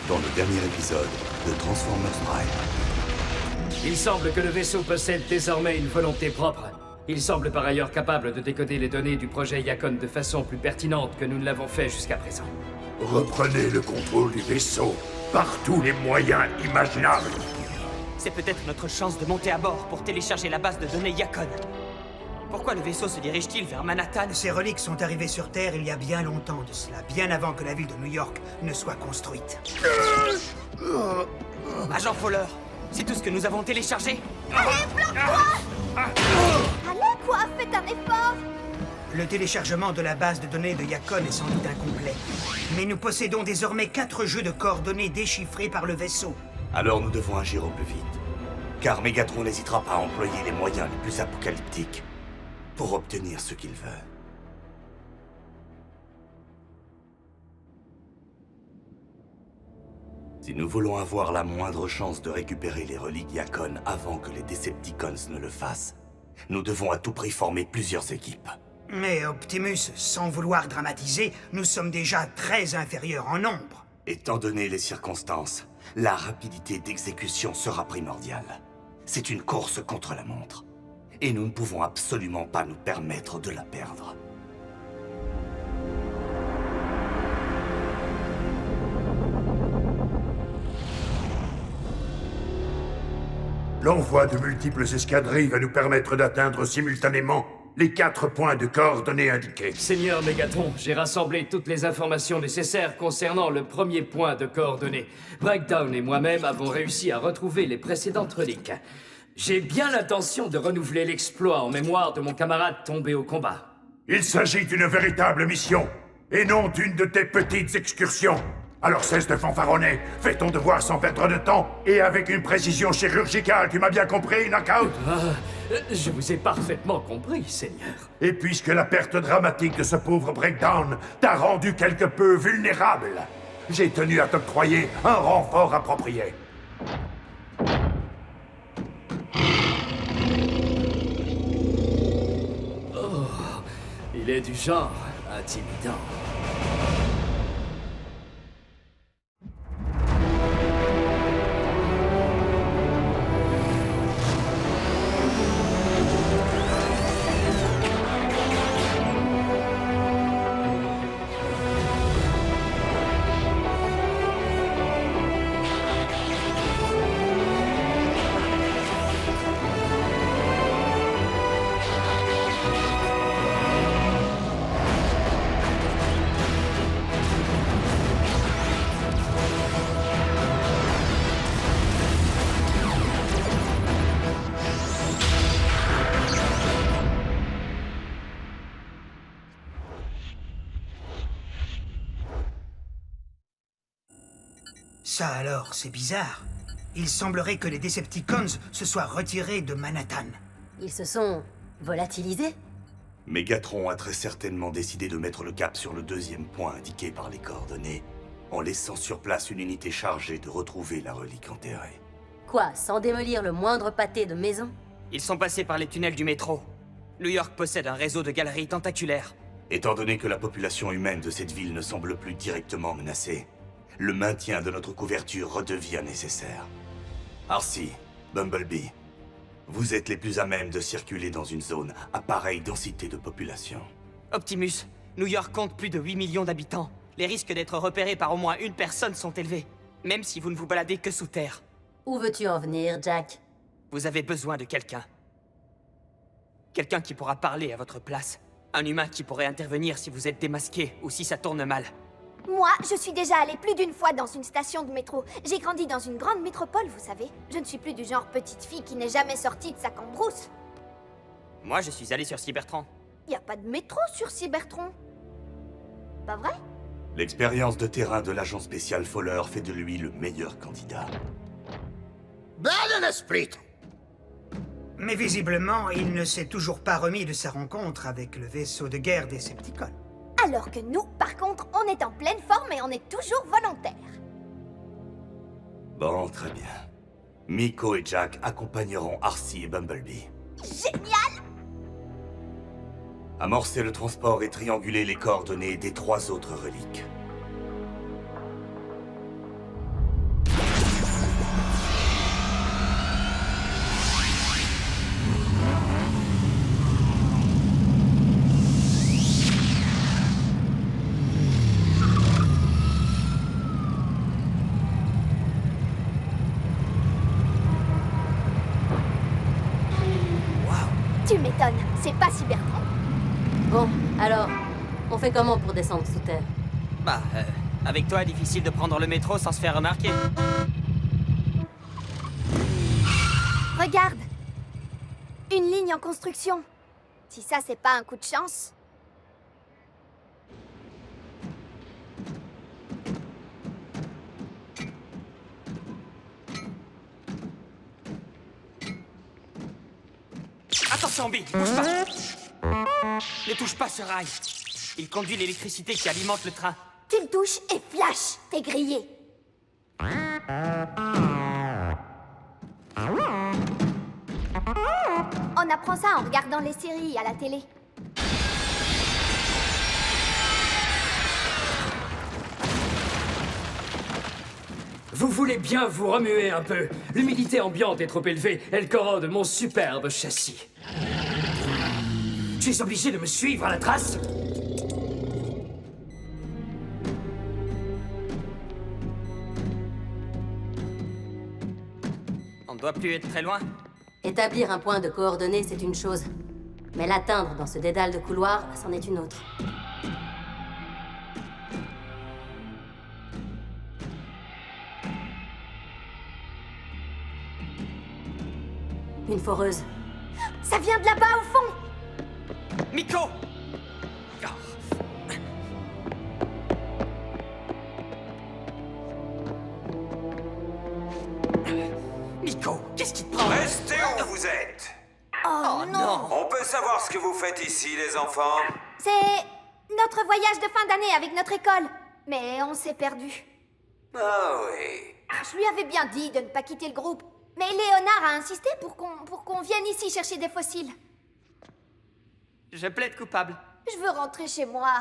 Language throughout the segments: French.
dans le dernier épisode de Transformers Prime. Il semble que le vaisseau possède désormais une volonté propre. Il semble par ailleurs capable de décoder les données du projet Yacon de façon plus pertinente que nous ne l'avons fait jusqu'à présent. Reprenez le contrôle du vaisseau par tous les moyens imaginables. C'est peut-être notre chance de monter à bord pour télécharger la base de données Yacon. Pourquoi le vaisseau se dirige-t-il vers Manhattan? Ces reliques sont arrivées sur Terre il y a bien longtemps de cela, bien avant que la ville de New York ne soit construite. Agent Fowler, c'est tout ce que nous avons téléchargé? Allez, bloque-toi! Allez, quoi? Faites un effort! Le téléchargement de la base de données de Yacon est sans doute incomplet. Mais nous possédons désormais 4 jeux de coordonnées déchiffrés par le vaisseau. Alors nous devons agir au plus vite. Car Megatron n'hésitera pas à employer les moyens les plus apocalyptiques pour obtenir ce qu'il veut. Si nous voulons avoir la moindre chance de récupérer les reliques Yacon avant que les Decepticons ne le fassent, nous devons à tout prix former plusieurs équipes. Mais Optimus, sans vouloir dramatiser, nous sommes déjà très inférieurs en nombre. Étant donné les circonstances, la rapidité d'exécution sera primordiale. C'est une course contre la montre. Et nous ne pouvons absolument pas nous permettre de la perdre. L'envoi de multiples escadrilles va nous permettre d'atteindre simultanément les 4 points de coordonnées indiqués. Seigneur Megatron, j'ai rassemblé toutes les informations nécessaires concernant le premier point de coordonnées. Breakdown et moi-même avons réussi à retrouver les précédentes reliques. J'ai bien l'intention de renouveler l'exploit en mémoire de mon camarade tombé au combat. Il s'agit d'une véritable mission, et non d'une de tes petites excursions. Alors cesse de fanfaronner, fais ton devoir sans perdre de temps, et avec une précision chirurgicale, tu m'as bien compris, Knockout? Je vous ai parfaitement compris, Seigneur. Et puisque la perte dramatique de ce pauvre Breakdown t'a rendu quelque peu vulnérable, j'ai tenu à t'octroyer un renfort approprié. Il est du genre intimidant. Ça alors, c'est bizarre. Il semblerait que les Decepticons se soient retirés de Manhattan. Ils se sont volatilisés? Megatron a très certainement décidé de mettre le cap sur le deuxième point indiqué par les coordonnées, en laissant sur place une unité chargée de retrouver la relique enterrée. Quoi, sans démolir le moindre pâté de maison? Ils sont passés par les tunnels du métro. New York possède un réseau de galeries tentaculaires. Étant donné que la population humaine de cette ville ne semble plus directement menacée, le maintien de notre couverture redevient nécessaire. Arcee, Bumblebee, vous êtes les plus à même de circuler dans une zone à pareille densité de population. Optimus, New York compte plus de 8 millions d'habitants. Les risques d'être repérés par au moins une personne sont élevés, même si vous ne vous baladez que sous terre. Où veux-tu en venir, Jack? Vous avez besoin de quelqu'un. Quelqu'un qui pourra parler à votre place. Un humain qui pourrait intervenir si vous êtes démasqué ou si ça tourne mal. Moi, je suis déjà allée plus d'une fois dans une station de métro. J'ai grandi dans une grande métropole, vous savez. Je ne suis plus du genre petite fille qui n'est jamais sortie de sa cambrousse. Moi, je suis allé sur Cybertron. Y a pas de métro sur Cybertron. Pas vrai? L'expérience de terrain de l'agent spécial Fowler fait de lui le meilleur candidat. Bel esprit! Mais visiblement, il ne s'est toujours pas remis de sa rencontre avec le vaisseau de guerre des Decepticons. Alors que nous, par contre, on est en pleine forme et on est toujours volontaires. Bon, très bien. Miko et Jack accompagneront Arcee et Bumblebee. Génial! Amorcer le transport et trianguler les coordonnées des 3 autres reliques. C'est pas si Bertrand. Bon, alors, on fait comment pour descendre sous terre? Bah, avec toi, difficile de prendre le métro sans se faire remarquer. Regarde! Une ligne en construction. Si ça, c'est pas un coup de chance. Attention, Bi, bouge pas. Ne touche pas ce rail. Il conduit l'électricité qui alimente le train. Tu le touches et flash! T'es grillé. On apprend ça en regardant les séries à la télé. Vous voulez bien vous remuer un peu. L'humidité ambiante est trop élevée. Elle corrode mon superbe châssis. Tu es obligé de me suivre à la trace? On ne doit plus être très loin. Établir un point de coordonnées, c'est une chose. Mais l'atteindre dans ce dédale de couloirs, c'en est une autre. Une foreuse. Ça vient de là-bas, au fond! Miko! Miko, qu'est-ce qui te prend? Restez où vous êtes. Oh non! On peut savoir ce que vous faites ici, les enfants? C'est notre voyage de fin d'année avec notre école. Mais on s'est perdu. Ah oui. Je lui avais bien dit de ne pas quitter le groupe. Mais Léonard a insisté pour qu'on vienne ici chercher des fossiles. Je plaide coupable. Je veux rentrer chez moi.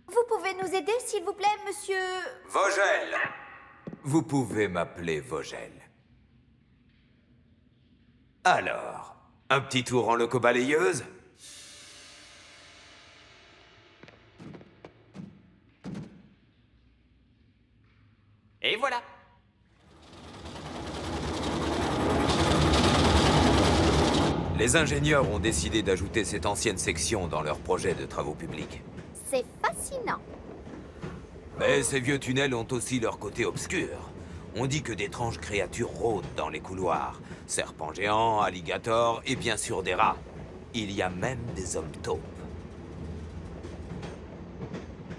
Vous pouvez nous aider, s'il vous plaît, monsieur... Vogel. Vous pouvez m'appeler Vogel. Alors, un petit tour en loco-balayeuse? Et voilà. Les ingénieurs ont décidé d'ajouter cette ancienne section dans leur projet de travaux publics. C'est fascinant. Mais ces vieux tunnels ont aussi leur côté obscur. On dit que d'étranges créatures rôdent dans les couloirs. Serpents géants, alligators et bien sûr des rats. Il y a même des hommes taupes.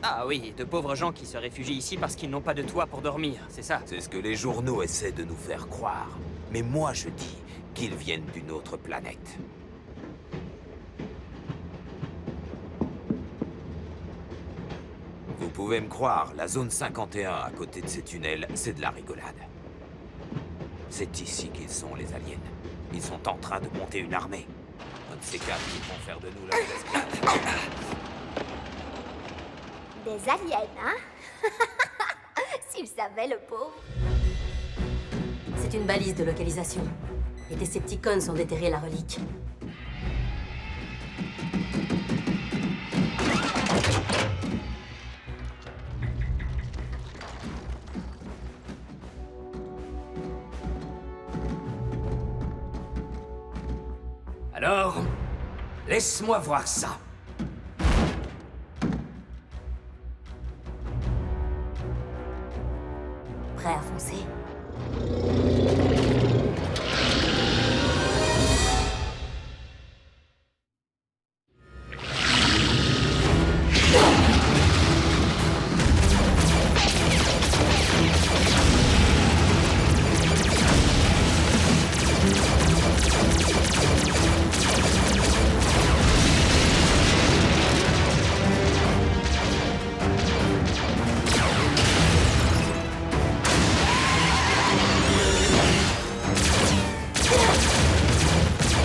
Ah oui, de pauvres gens qui se réfugient ici parce qu'ils n'ont pas de toit pour dormir, c'est ça? C'est ce que les journaux essaient de nous faire croire. Mais moi je dis qu'ils viennent d'une autre planète. Vous pouvez me croire, la zone 51 à côté de ces tunnels, c'est de la rigolade. C'est ici qu'ils sont, les aliens. Ils sont en train de monter une armée. Un de ces quatre qui vont faire de nous leurs esclaves. Des aliens, hein? S'il savait, le pauvre. C'est une balise de localisation. Les Decepticons ont déterré la relique. Alors, laisse-moi voir ça. Prêt à foncer?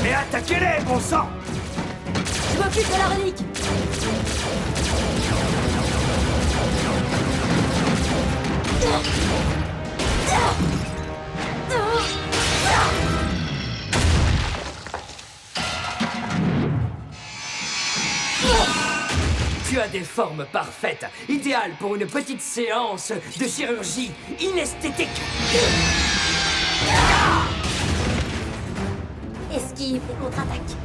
Mais attaquez-les, bon sang! Je m'occupe de la relique! Tu as des formes parfaites, idéales pour une petite séance de chirurgie inesthétique. Esquive et contre-attaque.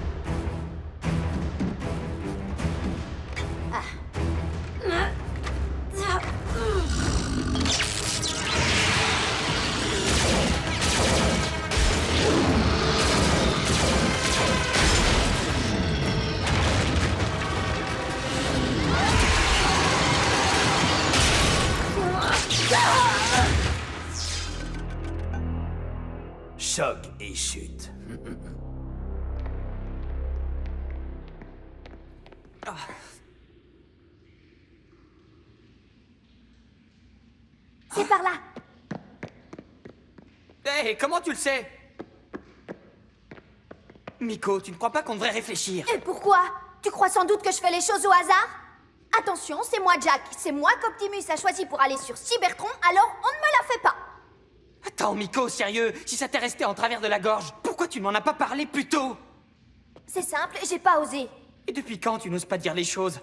Choc et chute. C'est par là. Hé, comment tu le sais? Miko, tu ne crois pas qu'on devrait réfléchir? Et pourquoi? Tu crois sans doute que je fais les choses au hasard? Attention, c'est moi Jack. C'est moi qu'Optimus a choisi pour aller sur Cybertron, alors on ne me la fait pas. Attends, Miko, sérieux, si ça t'est resté en travers de la gorge, pourquoi tu m'en as pas parlé plus tôt? C'est simple, j'ai pas osé. Et depuis quand tu n'oses pas dire les choses?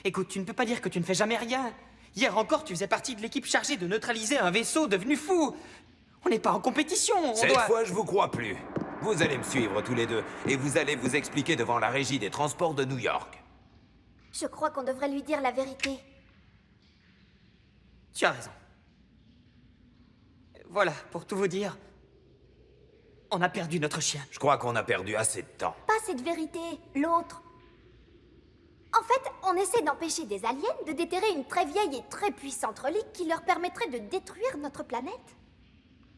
Écoute, tu ne peux pas dire que tu ne fais jamais rien. Hier encore, tu faisais partie de l'équipe chargée de neutraliser un vaisseau devenu fou. On n'est pas en compétition, Cette fois, je vous crois plus. Vous allez me suivre tous les deux, et vous allez vous expliquer devant la régie des transports de New York. Je crois qu'on devrait lui dire la vérité. Tu as raison. Voilà, pour tout vous dire, on a perdu notre chien. Je crois qu'on a perdu assez de temps. Pas cette vérité, l'autre. En fait, on essaie d'empêcher des aliens de déterrer une très vieille et très puissante relique qui leur permettrait de détruire notre planète.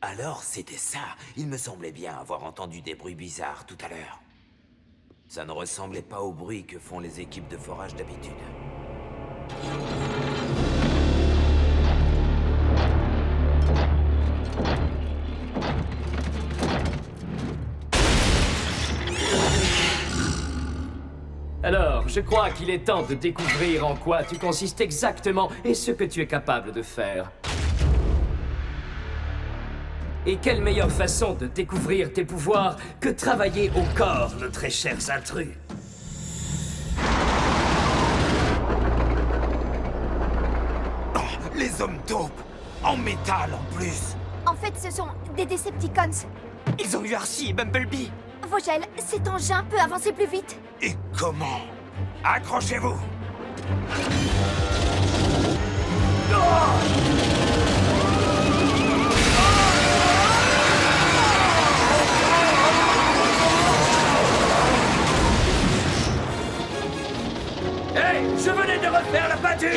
Alors, c'était ça. Il me semblait bien avoir entendu des bruits bizarres tout à l'heure. Ça ne ressemblait pas au bruit que font les équipes de forage d'habitude. Alors, je crois qu'il est temps de découvrir en quoi tu consistes exactement et ce que tu es capable de faire. Et quelle meilleure façon de découvrir tes pouvoirs que travailler au corps, nos très chers intrus. Oh, les hommes taupes! En métal en plus! En fait, ce sont des Decepticons. Ils ont eu Arcee et Bumblebee. Vogel, cet engin peut avancer plus vite. Et comment? Accrochez-vous! Hey, je venais de refaire la peinture!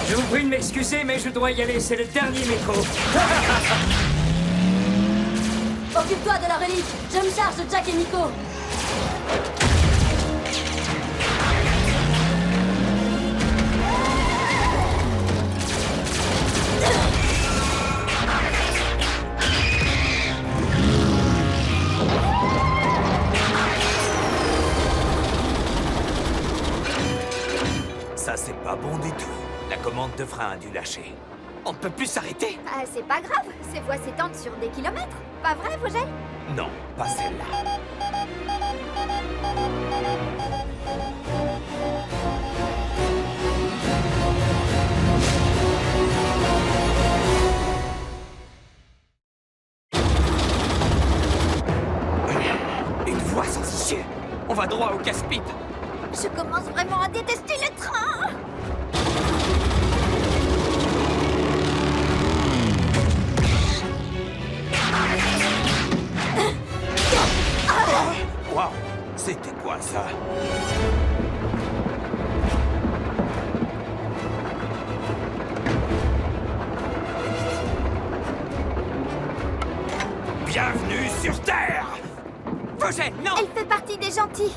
Je vous prie de m'excuser, mais je dois y aller, c'est le dernier métro. Occupe-toi de la relique. Je me charge de Jack et Nico. Ça, c'est pas bon du tout. La commande de frein a dû lâcher. On ne peut plus s'arrêter. Ah, c'est pas grave, ces voies s'étendent sur des kilomètres. Pas vrai, Vogel? Non, pas celle-là. Une voie sans issue. On va droit au casse-pipe. Je commence vraiment à détester le train. Waouh, c'était quoi ça? Bienvenue sur Terre! Vogel, non! Elle fait partie des gentils.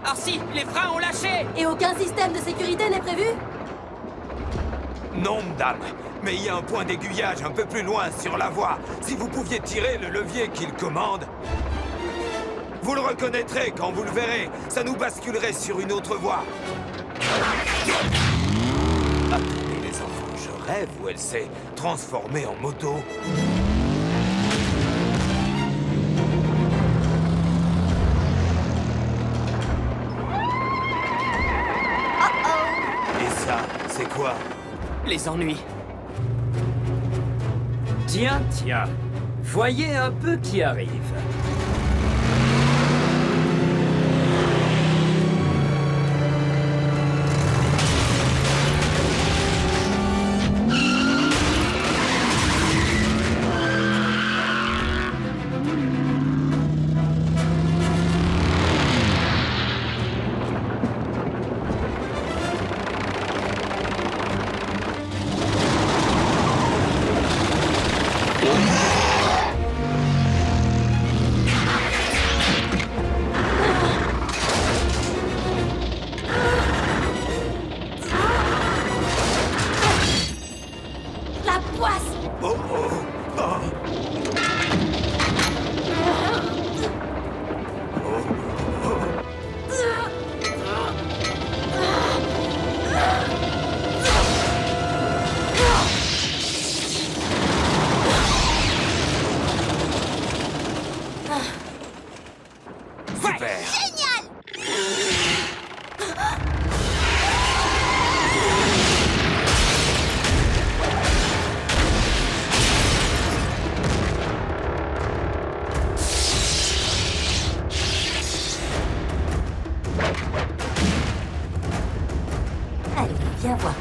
Arcee, les freins ont lâché! Et aucun système de sécurité n'est prévu? Non, madame. Mais il y a un point d'aiguillage un peu plus loin sur la voie. Si vous pouviez tirer le levier qu'il commande... Vous le reconnaîtrez quand vous le verrez. Ça nous basculerait sur une autre voie. Attendez, les enfants, je rêve ou elle s'est transformée en moto? Et ça, c'est quoi? Les ennuis. Tiens, tiens. Voyez un peu qui arrive. Viens voir.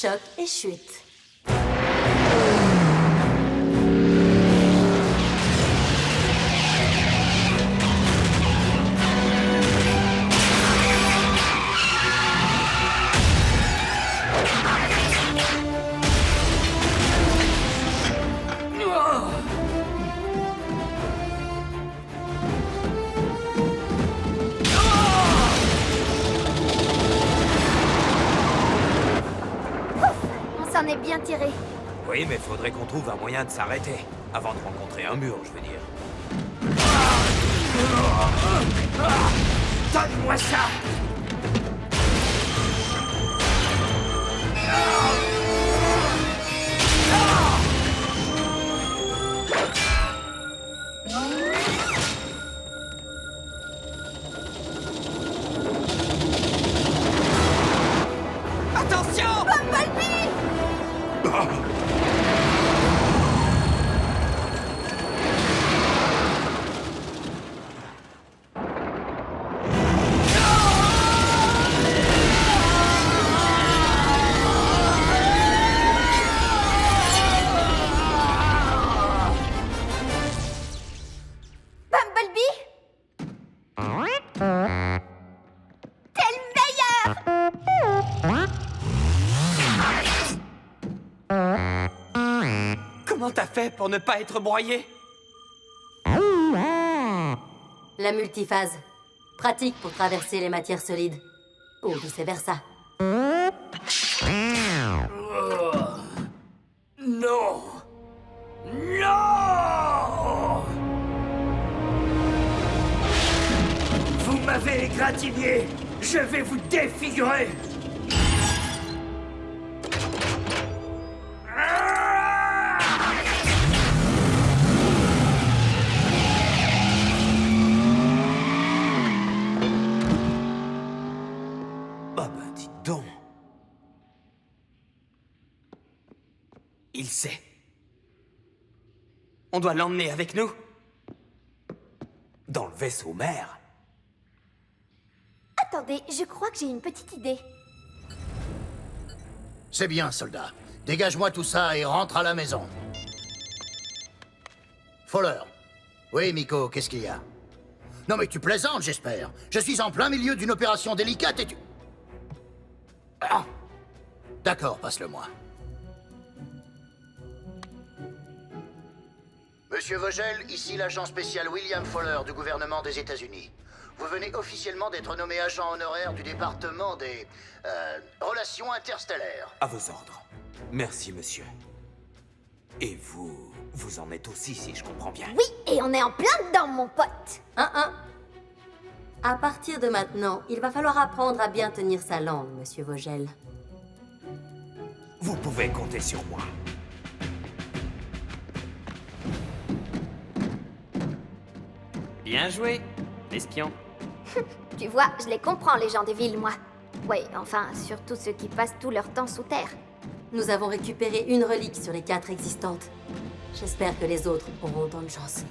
Choc et chute. On s'en est bien tiré. Oui, mais faudrait qu'on trouve un moyen de s'arrêter. Avant de rencontrer un mur, je veux dire. Donne-moi ça! Attention! Bumblebee? T'es le meilleur! Comment t'as fait pour ne pas être broyé? La multiphase. Pratique pour traverser les matières solides. Ou vice-versa. Non! Non! Vous m'avez égratigné! Je vais vous défigurer! Ah bah, dites donc. Il sait. On doit l'emmener avec nous. Dans le vaisseau mère. Attendez, je crois que j'ai une petite idée. C'est bien, soldat. Dégage-moi tout ça et rentre à la maison. Fowler. Oui, Miko, qu'est-ce qu'il y a? Non mais tu plaisantes, j'espère. Je suis en plein milieu d'une opération délicate et tu... Ah. D'accord, passe-le-moi. Monsieur Vogel, ici l'agent spécial William Fowler du gouvernement des États-Unis. Vous venez officiellement d'être nommé agent honoraire du département des... relations interstellaires. À vos ordres. Merci, monsieur. Et vous en êtes aussi, si je comprends bien. Oui, et on est en plein dedans, mon pote. À partir de maintenant, il va falloir apprendre à bien tenir sa langue, monsieur Vogel. Vous pouvez compter sur moi. Bien joué, l'espion. Tu vois, je les comprends, les gens des villes, moi. Ouais, enfin, surtout ceux qui passent tout leur temps sous terre. Nous avons récupéré une relique sur les 4 existantes. J'espère que les autres auront autant de chance.